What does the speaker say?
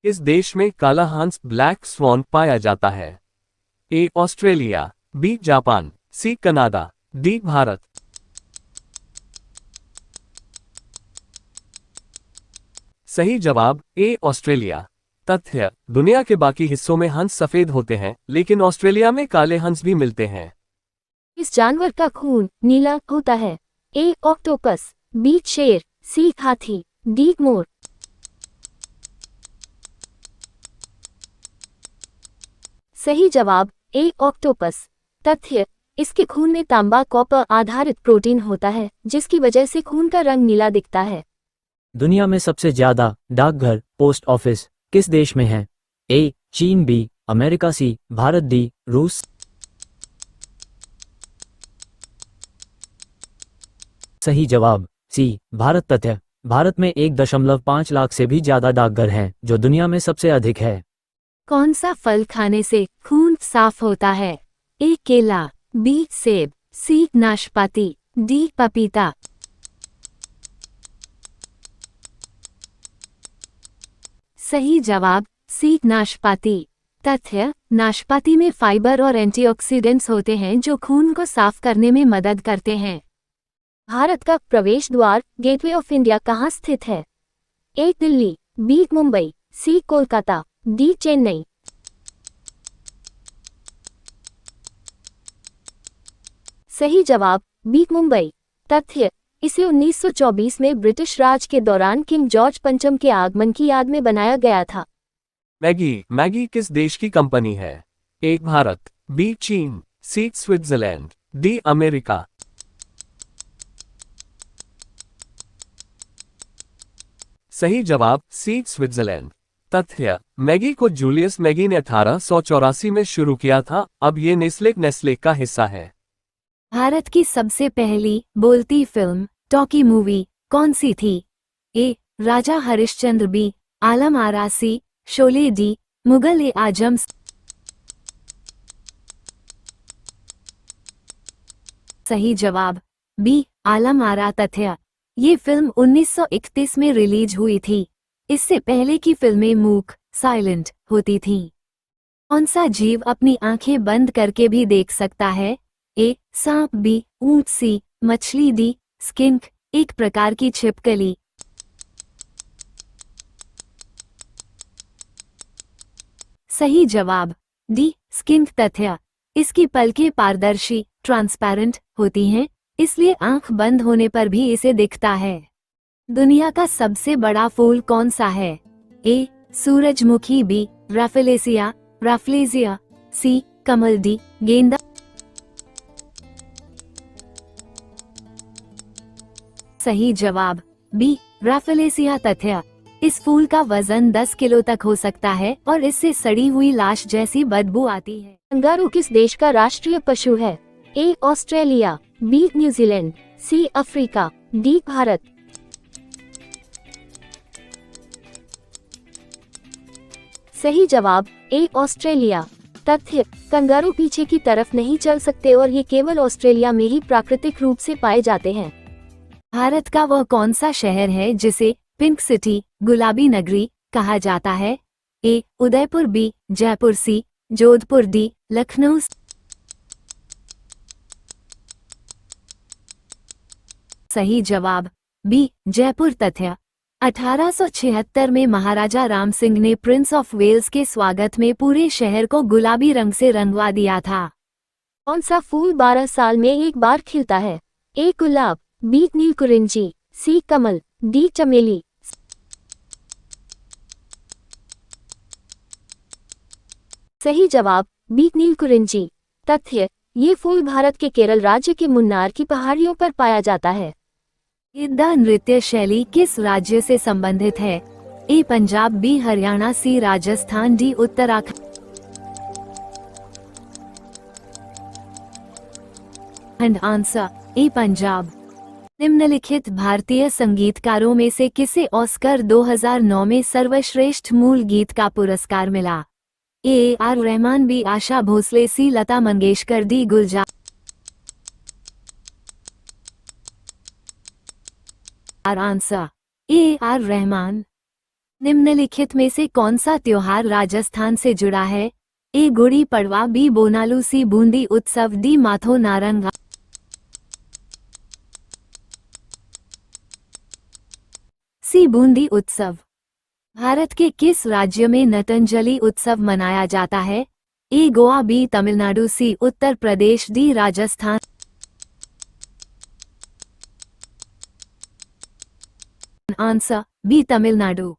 इस देश में काला हंस ब्लैक स्वॉन पाया जाता है? A Australia, B Japan, C Canada, D Bharat. सही जवाब ए ऑस्ट्रेलिया। तथ्य: दुनिया के बाकी हिस्सों में हंस सफेद होते हैं, लेकिन ऑस्ट्रेलिया में काले हंस भी मिलते हैं। इस जानवर का खून नीला होता है? ए ऑक्टोपस, बी शेर, सी हाथी, डी मोर। सही जवाब ए ऑक्टोपस। तथ्य: इसके खून में तांबा कॉपर आधारित प्रोटीन होता है, जिसकी वजह से खून का रंग नीला दिखता है। दुनिया में सबसे ज्यादा डाकघर पोस्ट ऑफिस किस देश में है? ए चीन, बी अमेरिका, सी भारत, डी रूस। सही जवाब सी भारत। तथ्य: भारत में 1.5 लाख से भी ज्यादा डाकघर हैं, जो दुनिया में सबसे अधिक है। कौन सा फल खाने से खून साफ होता है? ए केला, बी सेब, सी नाशपाती, डी पपीता। सही जवाब सी नाशपाती। तथ्य: नाशपाती में फाइबर और एंटीऑक्सीडेंट्स होते हैं जो खून को साफ करने में मदद करते हैं। भारत का प्रवेश द्वार गेटवे ऑफ इंडिया कहाँ स्थित है? ए दिल्ली, बी मुंबई, सी कोलकाता, डी चेन्नई। सही जवाब बी मुंबई। तथ्य: इसे 1924 में ब्रिटिश राज के दौरान किंग जॉर्ज पंचम के आगमन की याद में बनाया गया था। मैगी किस देश की कंपनी है? ए भारत, बी चीन, सी स्विट्जरलैंड, डी अमेरिका। सही जवाब सी स्विट्जरलैंड। तथ्य: मैगी को जूलियस मैगी ने 1884 में शुरू किया था। अब ये नेस्ले का हिस्सा है। भारत की सबसे पहली बोलती फिल्म टॉकी मूवी कौन सी थी? ए राजा हरिश्चंद्र, बी आलम आरा, सी शोले, डी मुगल ए आजम। सही जवाब बी आलम आरा। तथ्य: ये फिल्म 1931 में रिलीज हुई थी। इससे पहले की फिल्में मूक साइलेंट होती थीं। कौन सा जीव अपनी आंखें बंद करके भी देख सकता है? ए सांप, बी ऊंट, सी मछली, डी स्किंक एक प्रकार की छिपकली। सही जवाब डी स्किंक। तथ्य: इसकी पलकें पारदर्शी ट्रांसपेरेंट होती हैं, इसलिए आंख बंद होने पर भी इसे दिखता है। दुनिया का सबसे बड़ा फूल कौन सा है? ए सूरजमुखी, बी राफ्लेजिया, सी कमल, डी गेंदा। सही जवाब बी राफ्लेजिया। तथ्य: इस फूल का वजन 10 किलो तक हो सकता है और इससे सड़ी हुई लाश जैसी बदबू आती है। कंगारू किस देश का राष्ट्रीय पशु है? A Australia, B New Zealand, C Africa, D Bharat. सही जवाब ए ऑस्ट्रेलिया। तथ्य: कंगारू पीछे की तरफ नहीं चल सकते और ये केवल ऑस्ट्रेलिया में ही प्राकृतिक रूप से पाए जाते हैं। भारत का वह कौन सा शहर है जिसे पिंक सिटी गुलाबी नगरी कहा जाता है? ए उदयपुर, बी जयपुर, सी जोधपुर, डी लखनऊ। सही जवाब बी जयपुर। तथ्य: 1876 में महाराजा राम सिंह ने प्रिंस ऑफ वेल्स के स्वागत में पूरे शहर को गुलाबी रंग से रंगवा दिया था। कौन सा फूल 12 साल में एक बार खिलता है? ए गुलाब, बी नीलकुरिंजी, सी कमल, डी चमेली। सही जवाब बी नीलकुरिंजी। तथ्य: ये फूल भारत के केरल राज्य के मुन्नार की पहाड़ियों पर पाया जाता है। गिद्धा नृत्य शैली किस राज्य से संबंधित है? A Punjab, B Haryana, C Rajasthan, D Uttarakhand. Answer A Punjab. निम्नलिखित भारतीय संगीतकारों में से किसे ऑस्कर 2009 में सर्वश्रेष्ठ मूल गीत का पुरस्कार मिला? A R Rahman, B Asha Bhosle, C Lata Mangeshkar, D Gulzar. Answer A R Rahman. निम्नलिखित में से कौन सा त्योहार राजस्थान से जुड़ा है? ए गुड़ी पड़वा, बी बोनालू, सी बूंदी उत्सव, डी माथो नारंगा। सी बूंदी उत्सव। भारत के किस राज्य में नटंजलि उत्सव मनाया जाता है? A Goa, B Tamil Nadu, C Uttar Pradesh, D Rajasthan. Answer B Tamil Nadu.